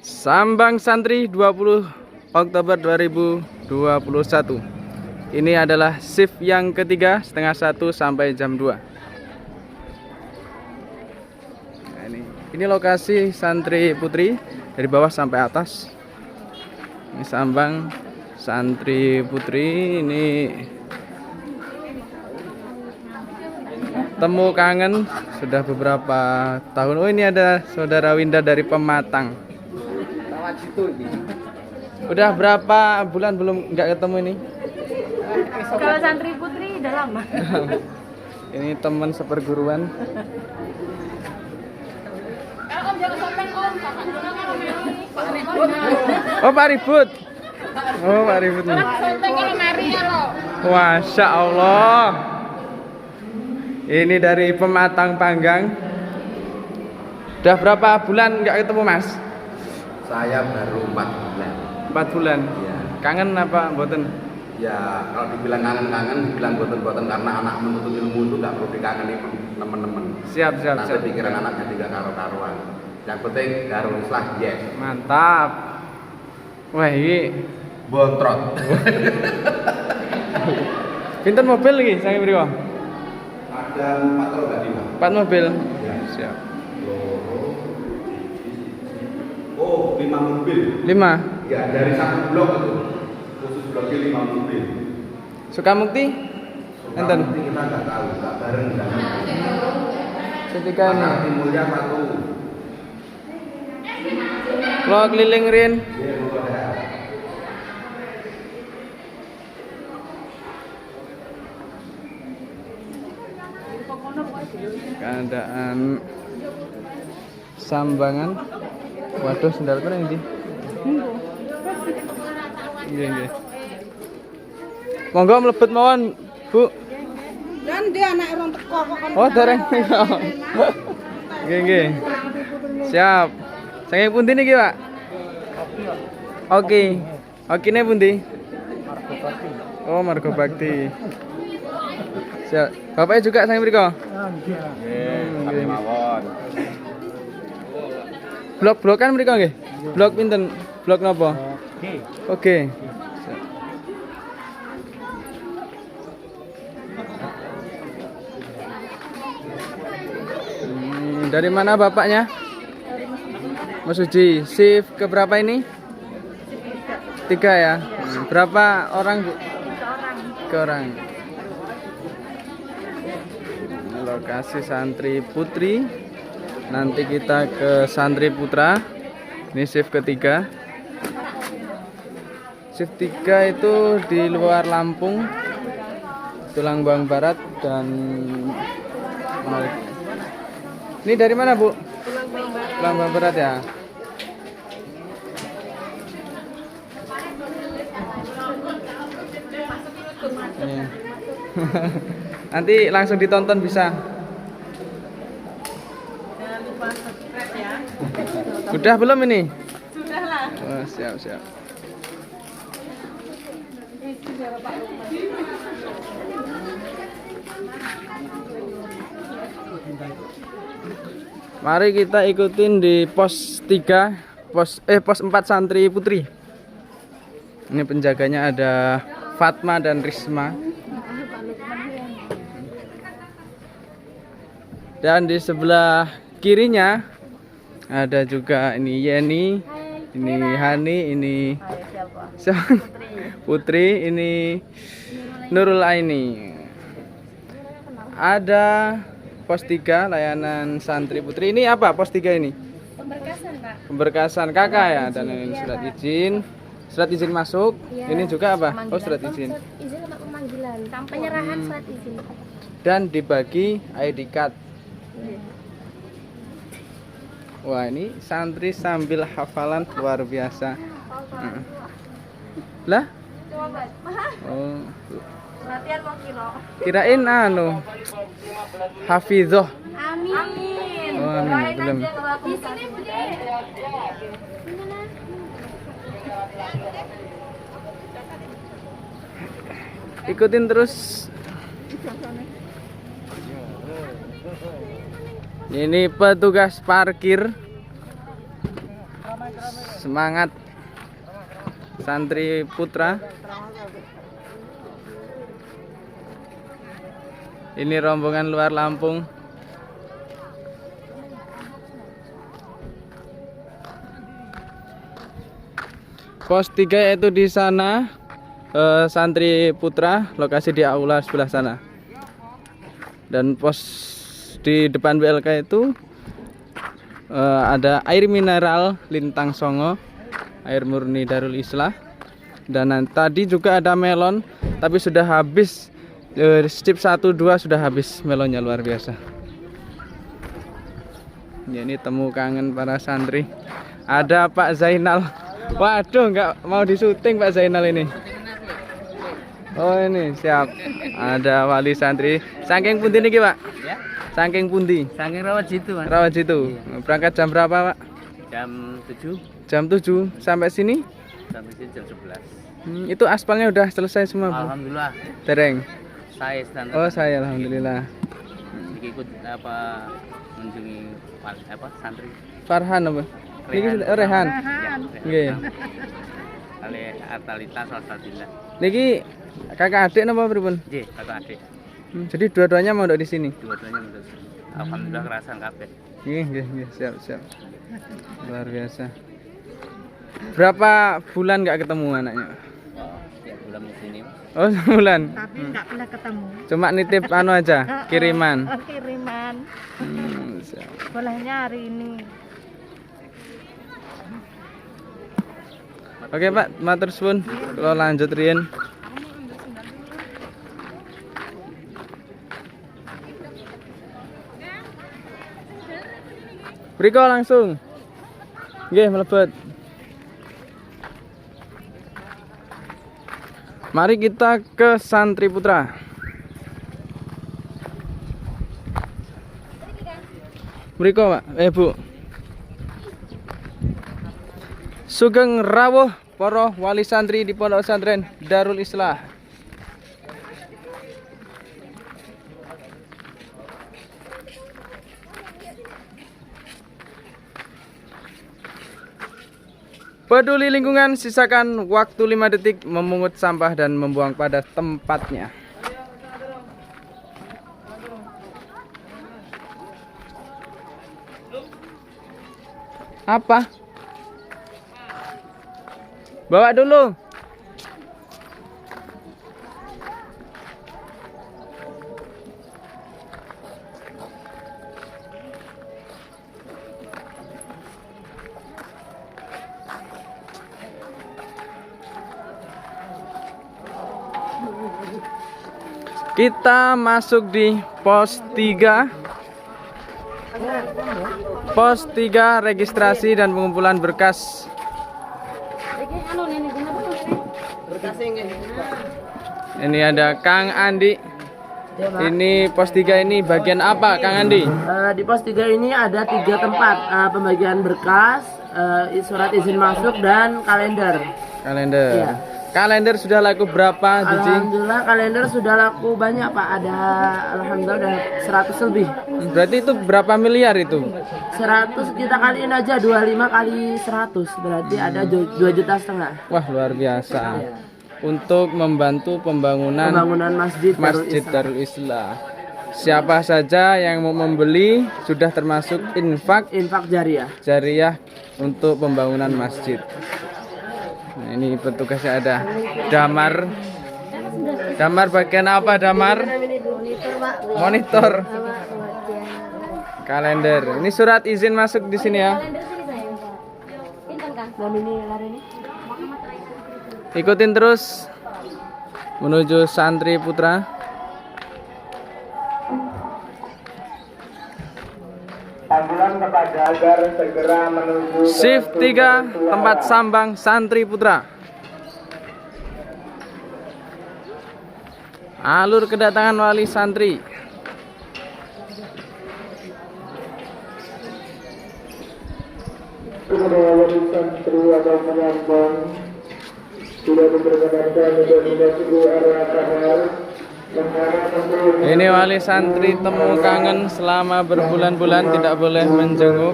Sambang Santri 20 Oktober 2021. Ini adalah shift yang ketiga, setengah 1 sampai jam 2. Nah, ini lokasi santri putri dari bawah sampai atas. Ini Sambang Santri Putri. Ini temu kangen sudah beberapa tahun. Oh, ini ada saudara Winda dari Pematang. Udah berapa bulan belum nggak ketemu ini? Kalau Santri Putri udah lama. Ini teman seperguruan. Om jangan sopeng om. Oh, Pak Ribut. Oh, Pak Ribut nih. Masya Allah. Ini dari Pematang Panggang. Udah berapa bulan nggak ketemu Mas? Saya baru 4 bulan. 4 bulan. Ya. Kangen apa mboten? Ya kalau dibilang kangen-kangen, dibilang boten-boten karena anak menuntut ilmu itu nggak perlu dikangeni teman-teman. Siap. Nanti pikiran anaknya tidak karu-karuan. Yang penting garung islah yes. Mantap. Wah, ini Bontrot. pinten mobil lagi saya beri kok. Ada 4 kalau nggak 5. 4 mobil. Ya. Siap. Oh, 5 mobil. 5. Ya dari satu blok itu. Khusus bloknya 5 mobil. Sukamukti? Enten. Nanti kita nggak tahu, nggak bareng nggak. Ketika ini. Pasar Timurnya 1. Kalau keliling Rin. Iya, boleh. Keadaan Sambangan. Waduh, sendal kurang ini. Nggih. Monggo mlebet mawon, Bu. Dan dia anak orang teko kok. Oh, dereng. Nggih. Siap. Saking pundi niki, Pak? Oke. Okine pundi? Oh, Margo Bakti. Siap. Bapaknya juga saking mriko? Nggih, mawon. Blok-blokan mriko nggih? Blok pinten? Blok napa? Oke. Dari mana bapaknya? Mas Uji. Shift ke berapa ini? 3 ya. Berapa orang, Bu? 3 orang. Ini lokasi santri putri. Nanti kita ke santri putra. Ini shift ketiga. Shift 3 itu di luar Lampung, Tulungagung Barat dan ini dari mana, Bu? Tulungagung Barat ya. Nih. Nanti langsung ditonton bisa. Jangan lupa subscribe ya. Udah belum ini? Sudah lah. Oh, siap. Mari kita ikutin di pos 3, pos 4 santri putri. Ini penjaganya ada Fatma dan Risma. Dan di sebelah kirinya ada juga ini Yeni, ini Hani, ini Putri, ini Nurul Aini. Ada pos 3 layanan santri putri. Ini apa pos 3 ini? Pemberkasan, Pak. Pemberkasan kakak ya, dan ini surat izin. Surat izin masuk. Ya, Ini juga apa? pemanggilan. Oh, surat izin. Surat izin sama pemanggilan. Penyerahan surat izin. Dan dibagi ID card. Wah, ini santri sambil hafalan luar biasa. Lah? Oh, Latihan mau kilo. kirain Hafidzoh. Amin. Oh, amin. Belum. Di sini, Budi. Ikutin terus. Ini petugas parkir semangat santri putra. Ini rombongan luar Lampung. Pos 3 yaitu di sana, santri putra, lokasi di aula sebelah sana. Dan pos di depan BLK itu ada air mineral Lintang Songo, air murni Darul Islah. Dan tadi juga ada melon, tapi sudah habis. Strip 1-2 sudah habis melonnya, luar biasa. Ya, ini temu kangen para santri. Ada Pak Zainal. Waduh, nggak mau disuting Pak Zainal ini. Oh, ini siap. Ada wali santri. Saking pundi niki, Pak? Ya. Saking pundi? Saking rawat situ, Mas. Rawat situ. Berangkat jam berapa, Pak? Jam 7 Jam 7 sampai sini? sampai sini jam 11. Itu aspalnya udah selesai semua, Bu? Alhamdulillah. Dereng. Saya standar. Oh, saya alhamdulillah. Ikut mengunjungi santri. Farhan apa? Niki Rehan. Ya. Nggih. Kali Atalita Salsabila. Niki kakak adik napa pripun? Nggih, kakak adik. Jadi dua-duanya mau di sini. Dua-duanya menurut saya. Alhamdulillah kerasan kabeh. Nggih, siap. Luar biasa. Berapa bulan nggak ketemu anaknya? Setiap bulan di sini. Oh, sebulan. Tapi nggak pernah ketemu. Cuma nitip anu aja, kiriman. Oh, kiriman. Siap. Sekolahnya hari ini. Oke, Pak, matur suwun. Kalau lanjut riyen. Briko langsung. Nggih, mlebet. Mari kita ke santri putra. Briko, Pak. Bu. Sugeng rawuh para wali santri di Pondok Pesantren Darul Islah. Peduli lingkungan, sisakan waktu 5 detik memungut sampah dan membuang pada tempatnya. Apa? Bawa dulu. Kita masuk di pos 3. Pos 3 registrasi dan pengumpulan berkas. Ini ada Kang Andi. Ini pos 3 ini bagian apa, Kang Andi? Di pos 3 ini ada 3 tempat pembagian berkas, surat izin masuk dan kalender. Kalender. Iya. Kalender sudah laku berapa, Cici? Alhamdulillah kalender sudah laku banyak, Pak. Ada alhamdulillah udah 100 lebih. Berarti itu berapa miliar itu? 100 kita kaliin aja 25 kali 100 berarti ada 2,5 juta. Wah, luar biasa. Untuk membantu pembangunan Masjid Darul Islah. Siapa saja yang mau membeli sudah termasuk infak jariah untuk pembangunan masjid. Nah, ini petugasnya ada Damar. Damar bagian apa, Damar? Monitor. Kalender. Ini surat izin masuk di sini ya. Ikutin terus menuju santri putra. Panggilan kepada agar segera menuju Shift 3 tempat sambang santri putra. Alur kedatangan wali santri. wali santri atau penyambang tidak diperkenankan untuk memasuki area kamar. Ini wali santri temu kangen selama berbulan-bulan tidak boleh menjenguk.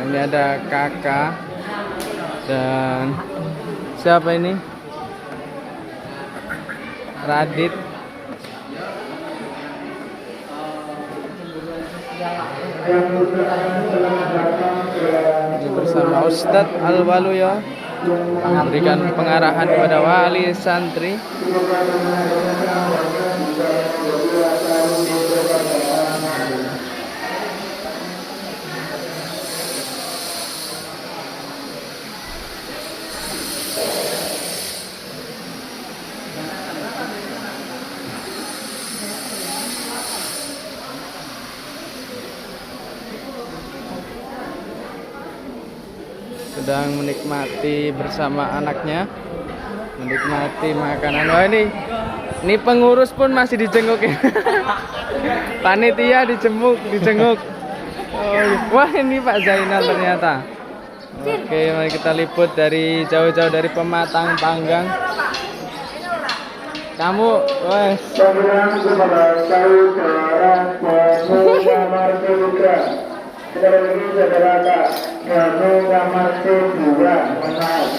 ini ada kakak dan siapa ini? Radit. Ini bersama Ustadz Al-Waluyo memberikan pengarahan kepada wali santri. Sedang menikmati bersama anaknya, menikmati makanan. Wah, ini pengurus pun masih dijenguk ya. Panitia dijenguk. Oh, iya. Wah, ini Pak Zainal ternyata. Oke, mari kita liput dari jauh-jauh dari Pematang Panggang. Kamu, wes. Panggilan kepada saudara pemuda Martedika. Sekarang ini saudara Kak Ganu Kamar Kedua Menang.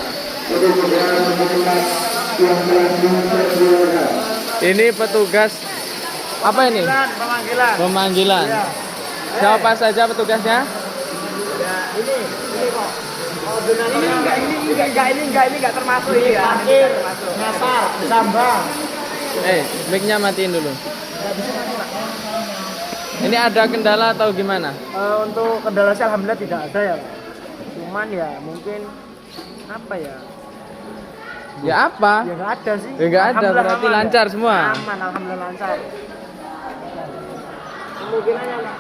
Itu juga menerima yang telah disediakan. Ini petugas apa ini? Pemanggilan. Siapa saja petugasnya? Ini enggak termasuk ini ya. Parkir, nyasar, sambang. Mic-nya matiin dulu. Ini ada kendala atau gimana? Untuk kendala sih alhamdulillah tidak ada ya. Cuman ya mungkin apa ya? Ya apa? Ya enggak ada sih. Ya nggak ada, Alhamdulillah berarti aman lancar ya. semua. Aman, alhamdulillah lancar. Kemungkinannya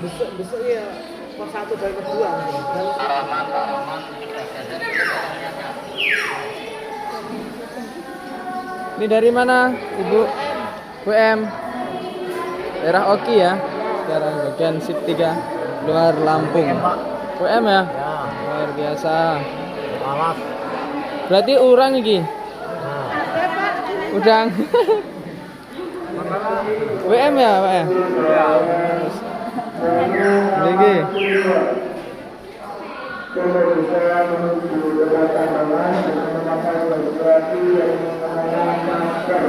besok ya pos 1 dari kedua. Ini dari mana, Ibu? WM daerah Oki ya. Sekarang bagian SIP 3 luar Lampung. WM ya? Luar biasa. Berarti orang iki. Udang. WM ya, Pak ya? Lagi. Coba bisa menuju ke tanaman dengan memakai baju berarti yang mengenakan masker.